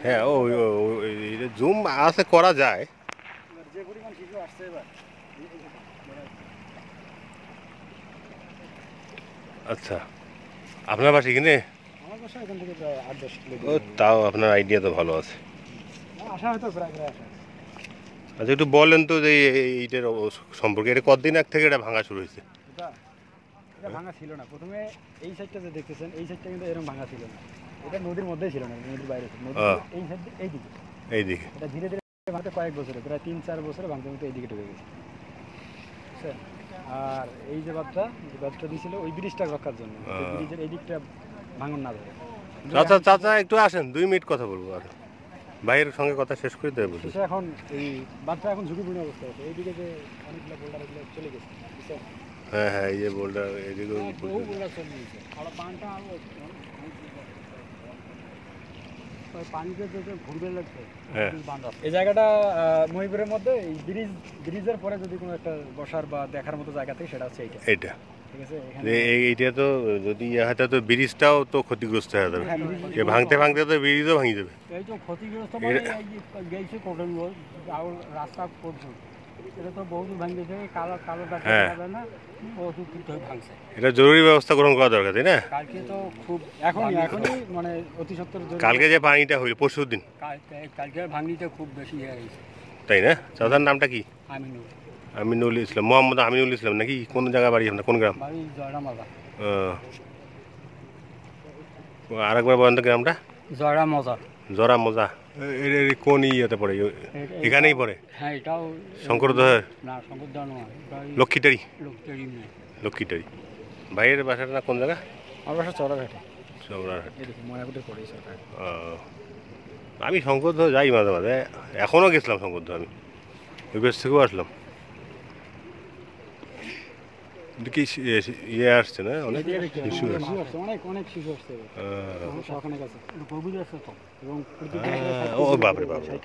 হ্যাঁ ও জুম আছে করা যায়। যে পরিমাণ শিশু আসছে এবার। আচ্ছা, আপনার বাসা এখানে? আমার বাসা এখান থেকে প্রায় 8-10 কিলো। ও তাও আপনার আইডিয়া তো ভালো আছে। আসা হয়তো প্রায় আসা। আচ্ছা একটু বলেন তো যে এইটার সম্পর্কে, এটা কতদিন আগ থেকে এটা ভাঙা শুরু হয়েছে? এটা ভাঙা ছিল না। প্রথমে এই সাইডটা যে দেখতেছেন, এই সাইডটা কিন্তু এরকম ভাঙা ছিল না। এটা নদীর মধ্যেই ছিল না, নদীর বাইরে ছিল। এই সাইড এইদিকে। এটা ধীরে ধীরে ভাঙতে কয়েক বছরে, প্রায় 3-4 বছরে ভাঙতে ভাঙতে এইদিকে ঢুকে গেছে। বুঝছেন? আর এই যে বাঁধটা দিয়েছিল ওই ব্রিজটা রক্ষার জন্য, ব্রিজের এই দিকটা ভাঙন না ধরে। চাচা একটু আসেন, 2 মিনিট কথা বলবো। আর ভাইয়ের সঙ্গে কথা শেষ করে দেবো। এখন এই বাঁধটা এখন ঝুঁকিপূর্ণ অবস্থা আছে। এইদিকে যে অনেকগুলো বোল্ডার এগুলো চলে গেছে। বুঝছেন? হ্যাঁ হ্যাঁ, এই যে বোল্ডার এদিকে বহু বোল্ডার চলে গেছে। আর পানটা আরো পানিতে যে ঘুরবে লাগছে। এই জায়গাটা মহিপুরের মধ্যে এই ব্রিজের পরে যদি কোনো একটা বসার বা দেখার মতো জায়গা থাকে সেটা হচ্ছে এইটা। ঠিক আছে, এইটা তো যদি হাতে তো ব্রিজটাও তো ক্ষতিগ্রস্ত হয়ে যাবে। ভাঙতে ভাঙতে তো ব্রিজও ভাঙি যাবে। এই তো ক্ষতিগ্রস্ত মানে গেছে কোটন রাস্তা পর্যন্ত। এটা তো বহু দূর ভাঙছে, কালো যাবে না, বহু দূর ভাঙছে। এটা জরুরি ব্যবস্থা গ্রহণ করা দরকার, তাই না? কালকে তো খুব এখনই মানে অতি সত্বর। কালকে যে পানিটা হইল পরশু দিন, কালকে ভাঙনিটা খুব বেশি হয়ে গেছে, তাই না? চাচার নামটা কি? আমিনুল ইসলাম, মোহাম্মদ আমিনুল ইসলাম নাকি? কোন জায়গা বাড়ি আপনার, কোন গ্রাম? বাড়ি জয়রামজা। আরেকবার বলেন তো গ্রামটা। জরা মজা। কোন ইয়েতে পড়ে? এখানেই পড়ে? হ্যাঁ, এটাও শঙ্করদহ না, শঙ্করদহ নয়, লক্ষ্মীটারি। নয়। লক্ষ্মীটারি। ভাইয়ের বাসাটা না কোন জায়গা? আমার বাসা চড়াঘাটে। আমি শঙ্করদহ যাই মাঝে মাঝে, এখনও গেছিলাম শঙ্করদহ। আমি ওই বেশ থেকেও আসলাম। কি ইয়ে আসছে না, অনেক শিশু আসছে। অনেক শিশু আসছে। ও বাপরে বাপ।